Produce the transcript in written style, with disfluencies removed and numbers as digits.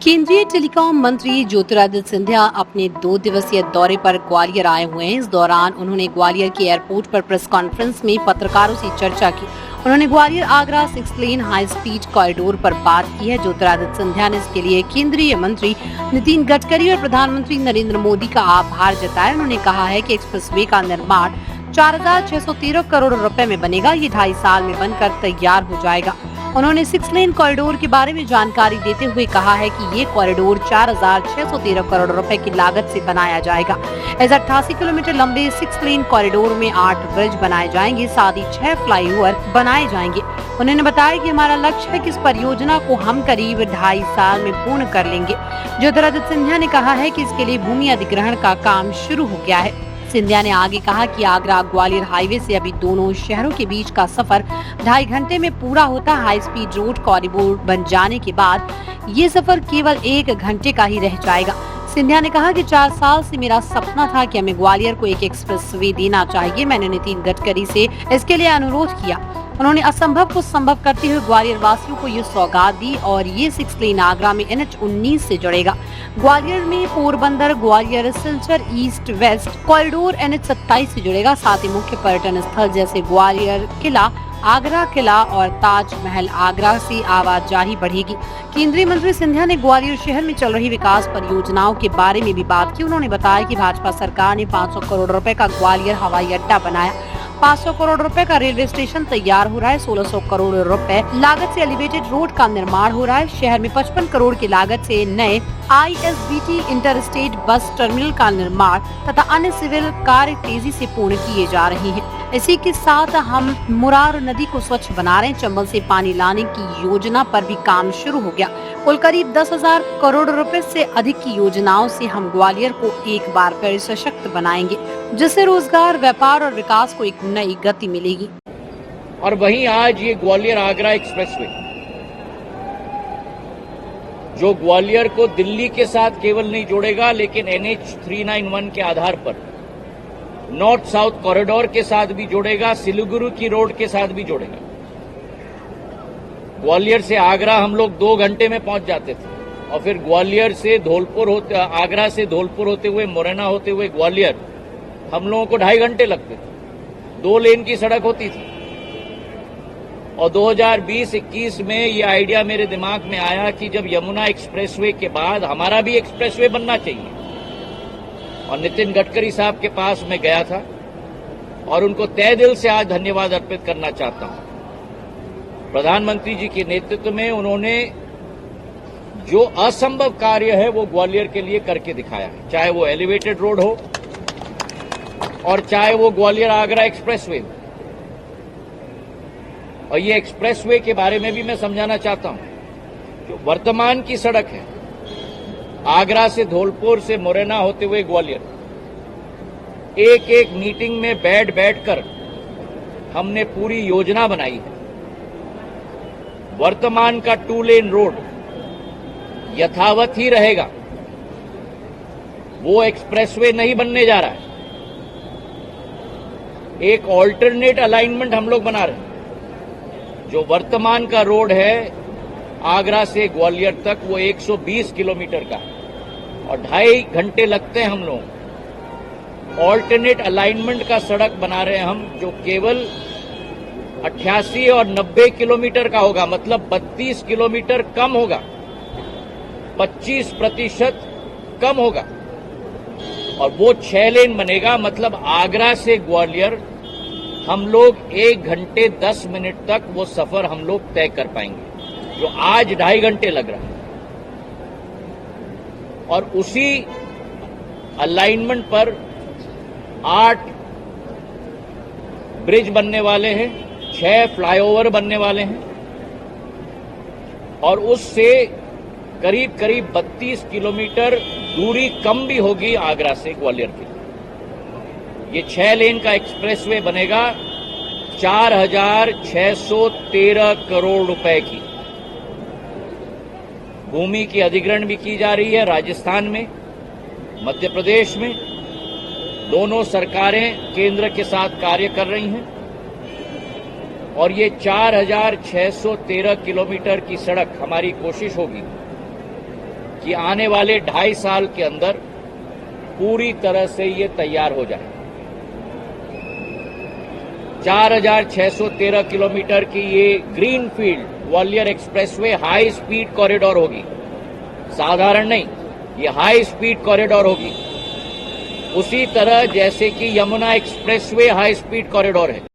केंद्रीय टेलीकॉम मंत्री ज्योतिरादित्य सिंधिया अपने 2 दिवसीय दौरे पर ग्वालियर आए हुए हैं। इस दौरान उन्होंने ग्वालियर के एयरपोर्ट पर प्रेस कॉन्फ्रेंस में पत्रकारों से चर्चा की। उन्होंने ग्वालियर आगरा 6 लेन हाई स्पीड कॉरिडोर पर बात की है। ज्योतिरादित्य सिंधिया ने इसके लिए केंद्रीय मंत्री नितिन गडकरी और प्रधानमंत्री नरेंद्र मोदी का आभार जताया। उन्होंने कहा है कि एक्सप्रेसवे का निर्माण 4,613 करोड़ रुपए में बनेगा। ये 2.5 साल में बनकर तैयार हो जाएगा। उन्होंने 6 लेन कॉरिडोर के बारे में जानकारी देते हुए कहा है कि ये कॉरिडोर 4,613 करोड़ रुपए की लागत से बनाया जाएगा। इस 88 किलोमीटर लंबे 6 लेन कॉरिडोर में 8 ब्रिज बनाए जाएंगे, साथ ही 6 फ्लाईओवर बनाए जाएंगे। उन्होंने बताया कि हमारा लक्ष्य है कि इस परियोजना को हम करीब 2.5 साल में पूर्ण कर लेंगे। ज्योतिरादित्य सिंधिया ने कहा है कि इसके लिए भूमि अधिग्रहण का काम शुरू हो गया है। सिंधिया ने आगे कहा कि आगरा ग्वालियर हाईवे से अभी दोनों शहरों के बीच का सफर 2.5 घंटे में पूरा होता। हाई स्पीड रोड कॉरिडोर बन जाने के बाद ये सफर केवल 1 घंटे का ही रह जाएगा। सिंधिया ने कहा कि 4 साल से मेरा सपना था कि हमें ग्वालियर को एक एक्सप्रेसवे देना चाहिए। मैंने नितिन गडकरी से इसके लिए अनुरोध किया। उन्होंने असंभव को संभव करते हुए ग्वालियर वासियों को ये सौगात दी और ये 6 लेन आगरा में NH-19 से जुड़ेगा। ग्वालियर में Porbandar Gwalior Silchar east west corridor NH-27 से जुड़ेगा। साथ ही मुख्य पर्यटन स्थल जैसे ग्वालियर किला, आगरा किला और ताजमहल आगरा से आवाजाही बढ़ेगी। केंद्रीय मंत्री सिंधिया ने ग्वालियर शहर में चल रही विकास परियोजनाओं के बारे में भी बात की। उन्होंने बताया कि भाजपा सरकार ने 500 करोड़ रुपए का ग्वालियर हवाई अड्डा बनाया। 500 करोड़ रुपए का रेलवे स्टेशन तैयार हो रहा है। 1600 करोड़ रुपए लागत से एलिवेटेड रोड का निर्माण हो रहा है। शहर में 55 करोड़ की लागत से नए ISBT इंटरस्टेट बस टर्मिनल का निर्माण तथा अन्य सिविल कार्य तेजी से पूर्ण किए जा रहे हैं। इसी के साथ हम मुरार नदी को स्वच्छ बना रहे हैं। चंबल से पानी लाने की योजना पर भी काम शुरू हो गया। कुल करीब 10,000 करोड़ रुपए से अधिक की योजनाओं से हम ग्वालियर को एक बार फिर सशक्त बनाएंगे, जिससे रोजगार, व्यापार और विकास को एक नई गति मिलेगी। और वहीं आज ये ग्वालियर आगरा एक्सप्रेसवे जो ग्वालियर को दिल्ली के साथ केवल नहीं जोड़ेगा, लेकिन NH-391 के आधार पर नॉर्थ साउथ कॉरिडोर के साथ भी जोड़ेगा, सिलीगुड़ी की रोड के साथ भी जोड़ेगा। ग्वालियर से आगरा हम लोग 2 घंटे में पहुंच जाते थे और फिर ग्वालियर से धौलपुर होते, आगरा से धौलपुर होते हुए मुरैना होते हुए ग्वालियर हम लोगों को 2.5 घंटे लगते थे। 2 लेन की सड़क होती थी। और 2020-21 में ये आइडिया मेरे दिमाग में आया कि जब यमुना एक्सप्रेसवे के बाद हमारा भी एक्सप्रेसवे बनना चाहिए। और नितिन गडकरी साहब के पास मैं गया था और उनको तहे दिल से आज धन्यवाद अर्पित करना चाहता हूं। प्रधानमंत्री जी के नेतृत्व में उन्होंने जो असंभव कार्य है वो ग्वालियर के लिए करके दिखाया है, चाहे वो एलिवेटेड रोड हो और चाहे वो ग्वालियर आगरा एक्सप्रेसवे हो। और ये एक्सप्रेसवे के बारे में भी मैं समझाना चाहता हूं। जो वर्तमान की सड़क है आगरा से धौलपुर से मुरैना होते हुए ग्वालियर, एक एक मीटिंग में बैठकर हमने पूरी योजना बनाई है। वर्तमान का 2 लेन रोड यथावत ही रहेगा, वो एक्सप्रेसवे नहीं बनने जा रहा है। एक ऑल्टरनेट अलाइनमेंट हम लोग बना रहे हैं। जो वर्तमान का रोड है आगरा से ग्वालियर तक वो 120 किलोमीटर का और 2.5 घंटे लगते हैं हम लोग। ऑल्टरनेट अलाइनमेंट का सड़क बना रहे हैं हम, जो केवल 88 और 90 किलोमीटर का होगा, मतलब 32 किलोमीटर कम होगा, 25% कम होगा। और वो 6 लेन बनेगा, मतलब आगरा से ग्वालियर हम लोग 1 घंटे 10 मिनट तक वो सफर हम लोग तय कर पाएंगे, जो आज 2.5 घंटे लग रहा है। और उसी अलाइनमेंट पर 8 ब्रिज बनने वाले हैं, 6 फ्लाईओवर बनने वाले हैं और उससे करीब 32 किलोमीटर दूरी कम भी होगी आगरा से ग्वालियर की। ये 6 लेन का एक्सप्रेसवे बनेगा 4,613 करोड़ रुपए की। भूमि की अधिग्रहण भी की जा रही है राजस्थान में, मध्य प्रदेश में। दोनों सरकारें केंद्र के साथ कार्य कर रही हैं और ये 4,613 किलोमीटर की सड़क हमारी कोशिश होगी कि आने वाले 2.5 साल के अंदर पूरी तरह से ये तैयार हो जाए। 4,613 किलोमीटर की ये greenfield Gwalior expressway high speed corridor होगी, साधारण नहीं, ये हाई स्पीड कॉरिडोर होगी। उसी तरह जैसे कि Yamuna expressway high speed corridor है।